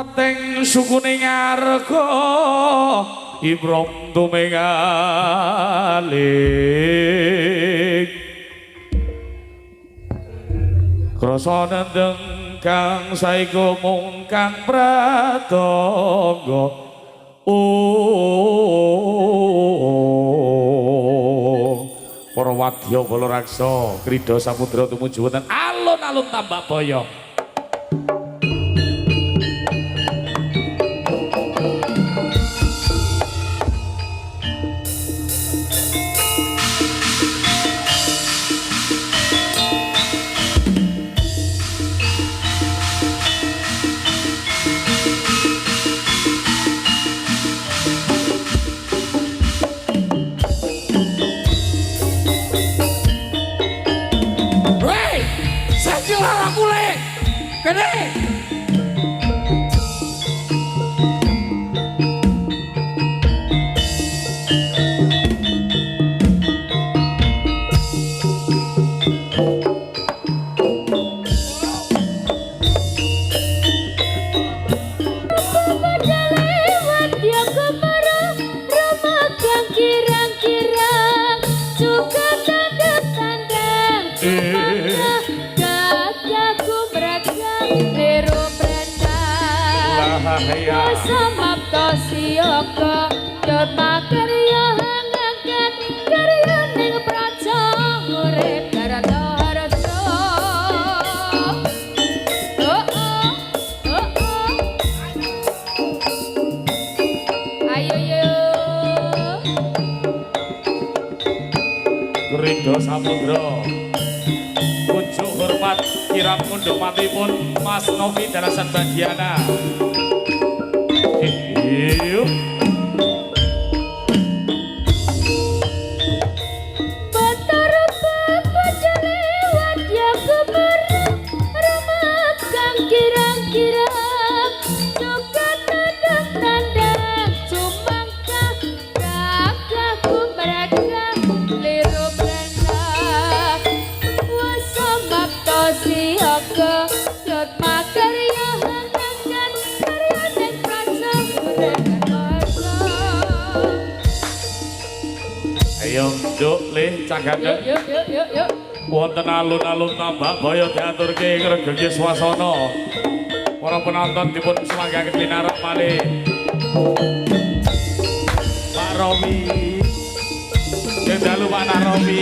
Prating sukune ngarga Ibrom tumengaling krasa nendeng kang saiko mung kang pratangga para wadya bala raksa krida samudra tumuju wonten alun-alun Tambak Baya. Kene samapta siyaga yot makarya hangaken karya ning praja urip darata harja ayo yo Krida samudra pucuk hormat kirang kundung matipun Mas Novi Darasan Bagiana. Yuk. Batar bebajane wadya kemerang remagang kirang-kirang sukat tandang tandang sumangka gagahku mereka liru berenang wasamapta siyaga yot makarya hangaken karya ning praja urip Ayo nduk lih cagake yuk wonten alun-alun Tambak Baya diaturke ngregenge swasana para penonton dipun semanggaken pinarak malih Pak Romi sing dalu Pak Naromi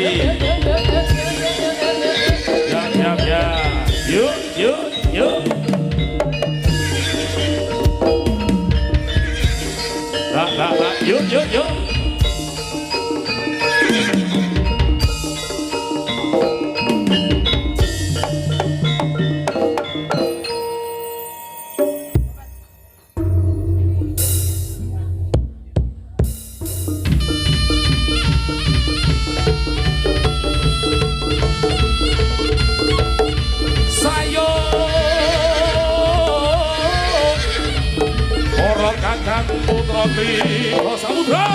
ya yuk yuk putra Krida Samudra.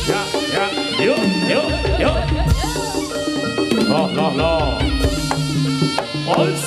Ya, yuk. Loh. Os.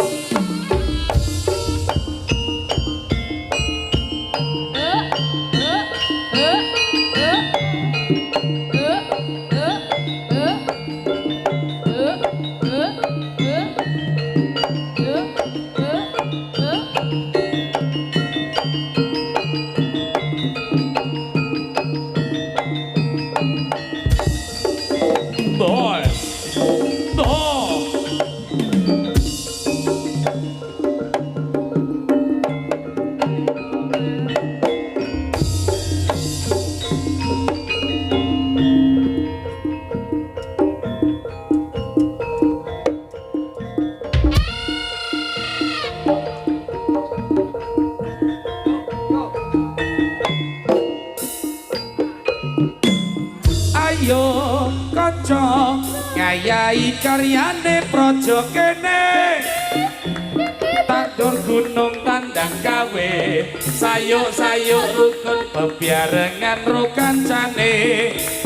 Ayo kanca ngayahi karyane praja kene tandur gunung tandang gawe sayuk-sayuk rukun bebarengan ro kancane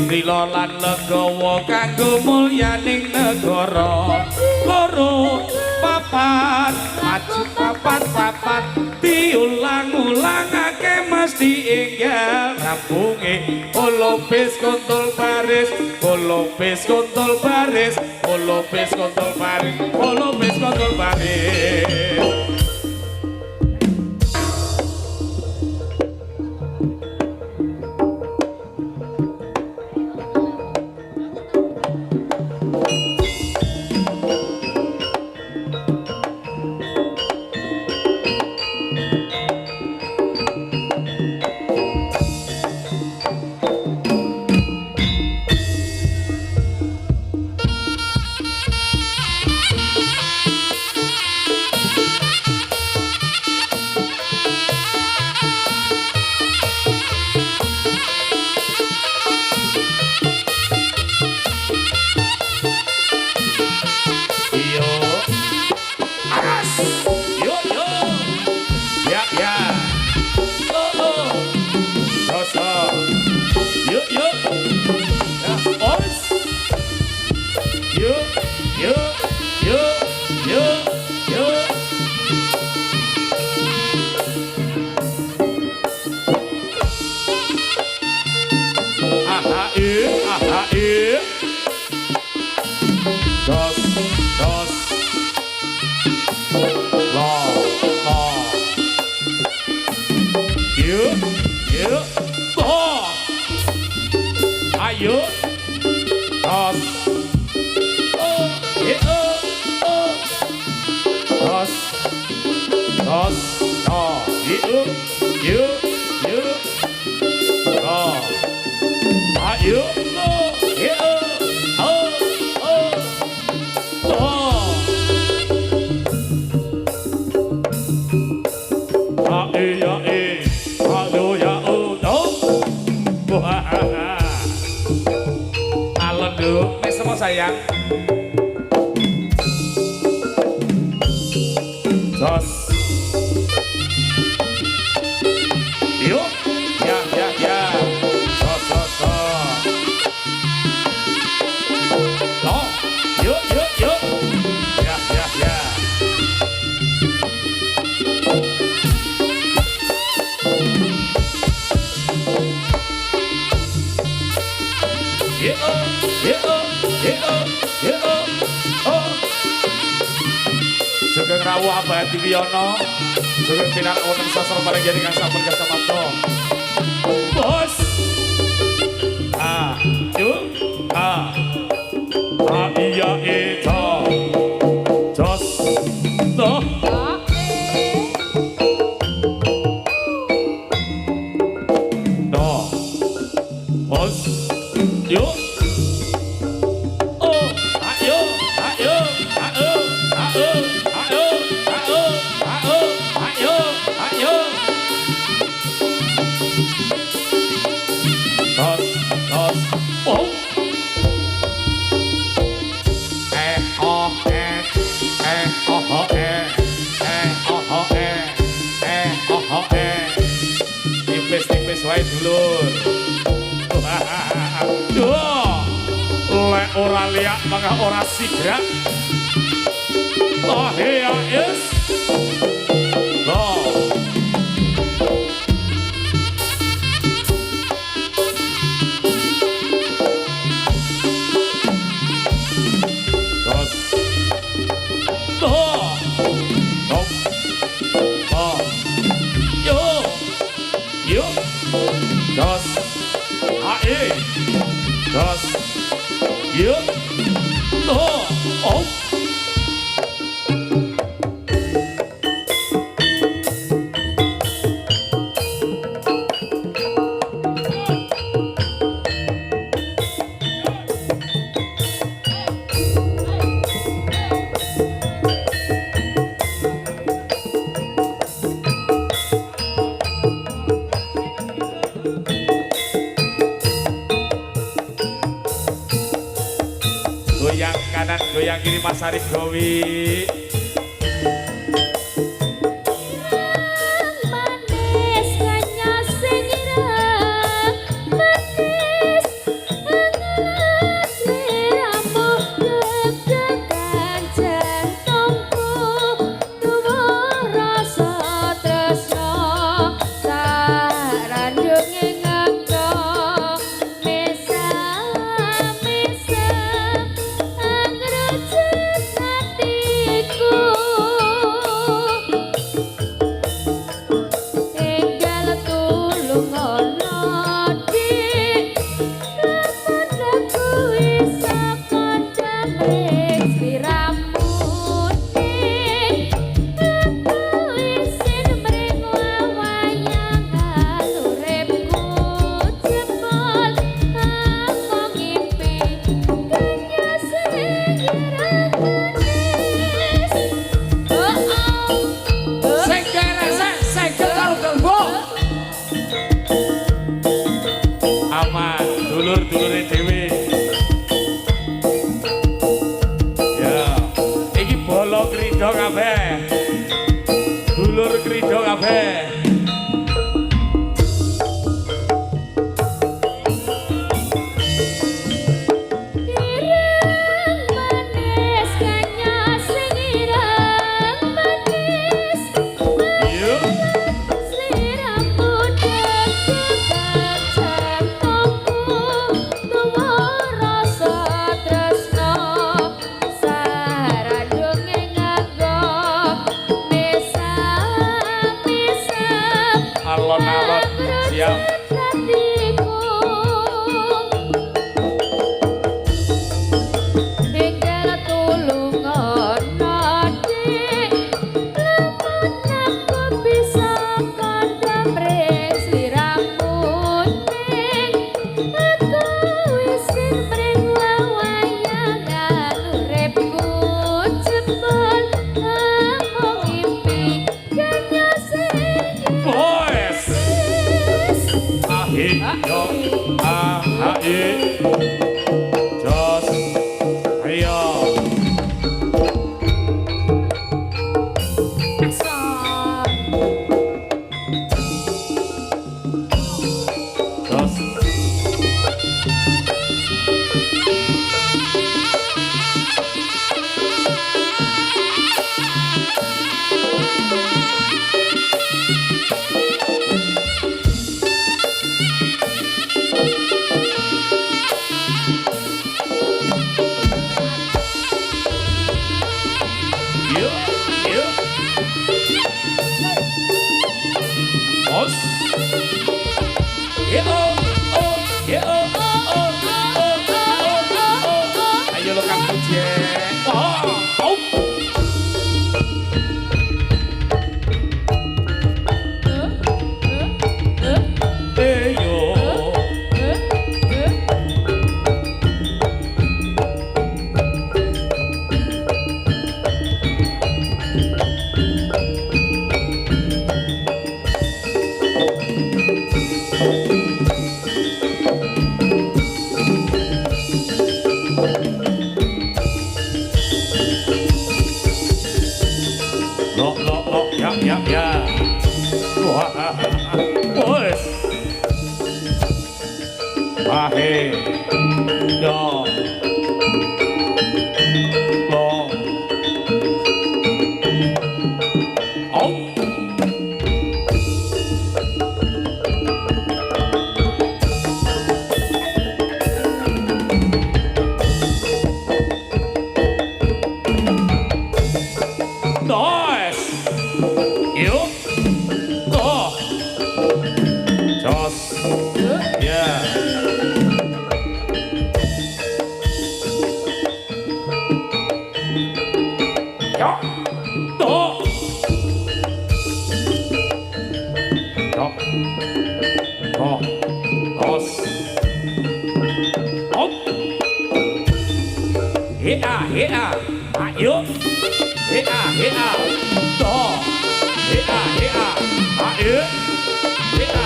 dilolan legawa kanggo mulyaning negara loro papat maju papat diulang-ulangake mesti enggal rampunge olopes kontol baris olopes kontol baris olopes kontol baris olopes kontol baris. Ayo, dos, dos, dos, yuk, ayo, sayang. Jos. Yuk. Ya. Jos. Oh. Yuk. Ya. Sugeng rawuh abadi wiyono sugeng pinar wonten sastra paling jadi kang sampun kasamapta bos iya itu jos toh bos yuk. Tipis wae dulur. Lek ora liak mangga ora sigrak. Oh ya is. Dos, ae, dos, yuk, oh. Goyang kanan, goyang kiri Mas Arif Gowi. Manis hanya senyirah, manis hangat liramu deg-degan jantungku. dulur-dulure dhewe. Ya, iki bolo krida kabeh. Dulur krida kabeh. Ireng manis kanya sing ireng manis. Yuk. Sliramu deg-degan jantungku tuwa rasa tresno sarayunge nganggo mesam-mesam Alon-alon siap. hatiku tinggal tulungono dik lamun aku bisa kandham ring sliramu ning aku wis mring wayangan uripku jebul amung ngimpi kaya sing Boys. Ahi yo ahi. Jos. Ayo. Jos. Yuk, yuk. Bos. Yo, oh, yo, oh, oh, oh, oh. Ayo lo Kang Puji. Oh, oh. Eh, yo. Lo, ya. Wah, bos. Ahe, yo, lo, oh. Nice. Yuk. Oh. Jos. Yeah. Yo. Oh. Yo. Oh. Jos. Oh. Hea. Ayo. Hea. Toh. Hea. Ayo. Hea.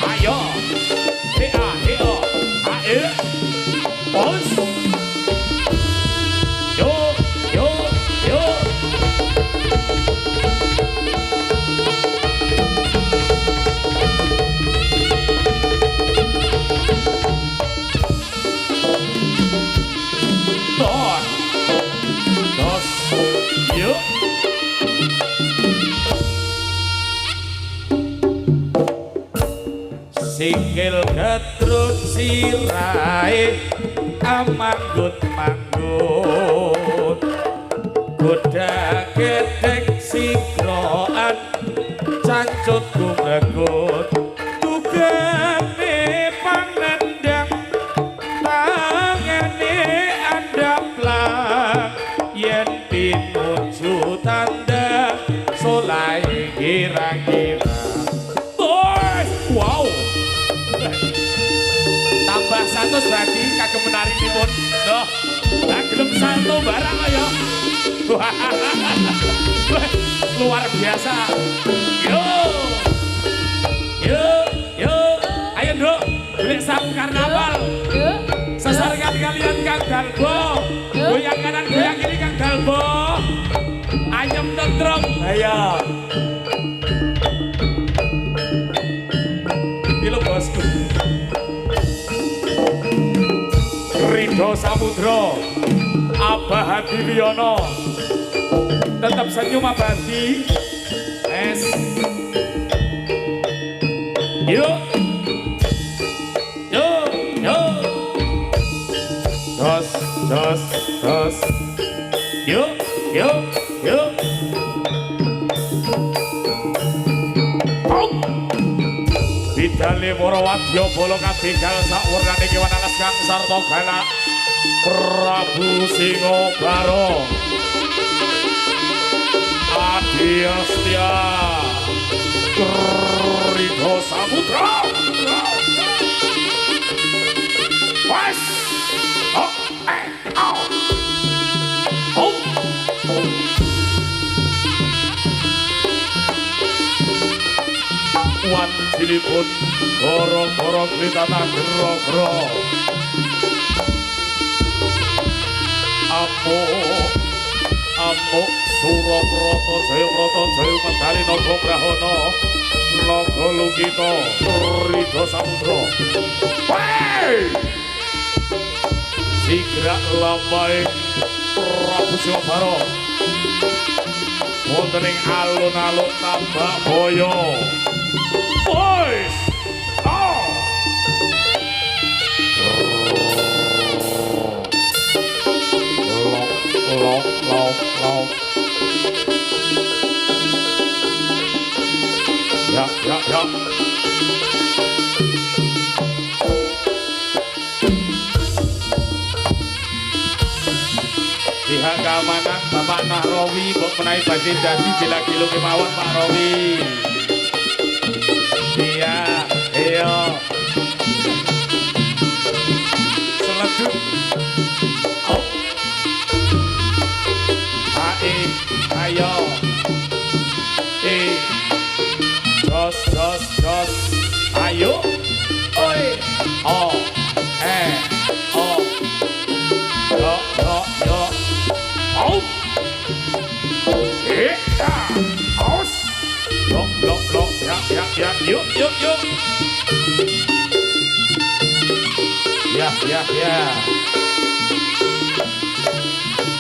Ayo. Hea. Ayo. Bos. Yo. Toh. Dos. Yo. Sikil ketruk sirahe amanggut-manggut goda ketek sikroan cancut kumregut tugane pangendang tangane andaplah yen pinuju tanda solai kira-kira. Wow. Tambah 100 berarti kagem menari pun. Loh, lah gelem salto barang ayo. Luar biasa. Yo. Ayo, Nduk. Lek sam karnaval. Sesarengan kalian Kang Dalbo. Goyang kanan goyang kiri Kang Dalbo. Ayam tentrem. Ayo.Ilo bosku. Ridho Samudra. Abah Hadi Wiono. Tetap senyum Abah Hadi. Es. Yuk. Yuk. Yuk. Dos. Dos. Dos. Yuk. Yuk. Yuk. Bidale para wadya bala kabegal sawernané kewan alas kang sarta galak Prabu Singobara Adi Astia Ridho Samudra Wes oh oh oh Wan silipun goro-goro kritana gero-gero Amuk Surabrata Jayabrata Jaya Medali Naga Brahana Naga Lungita Ridho Samudra Wey Sigrak lambai Prabu Singobara wonten ing alun-alun Tambak Boyo Boys! Oh! Lok. Ya. Pihak keamanan Bapak Nahrawi kok menaik badhe dadi bila kilo kemawon Pak Rawi. Iya. Seleduk. Oh. Ayo. Jos. Ayo. Oi. Oh. Oh. Yo. Oh. Aus. Blok. Ya. Yuk. Ya.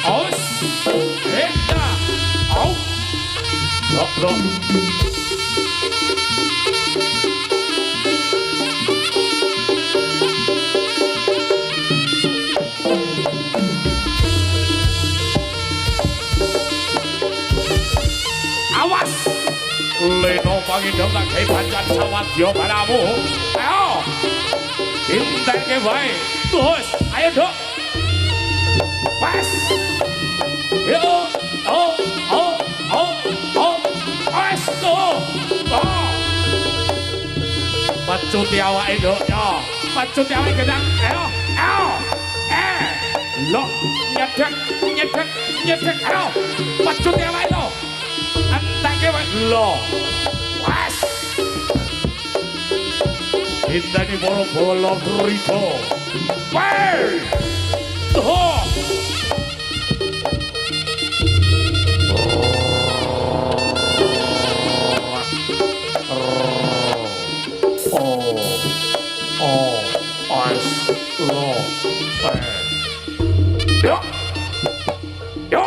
Aus. Au. Blok. Awas. Leno pangidom tak gawe bancan sawadya balamu. Ayo. Inteke wae. Terus, ayo, Dok. Pas. Yo. Oh. Pas tuh. Oh. Pacuti awake, Dok. Yo. Pacuti awake gedang. Ayo. Lo nyedek. Ayo. Pacuti awake lo. Antake wae lo. Pas. Hindani bolo-bolo Ridho. Wey! Tuh! Yo!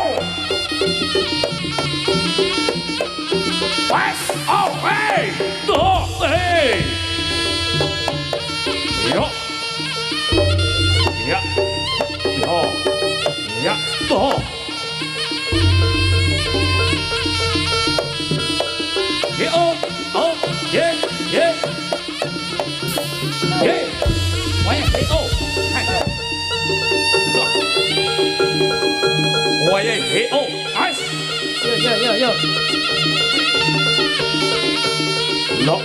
Wes! Oh, hey! Tuh! Hey! Yo! Ya! Tuh! Yeah! Why hey-oh! Why hey-oh! Nice! Yo. Lo!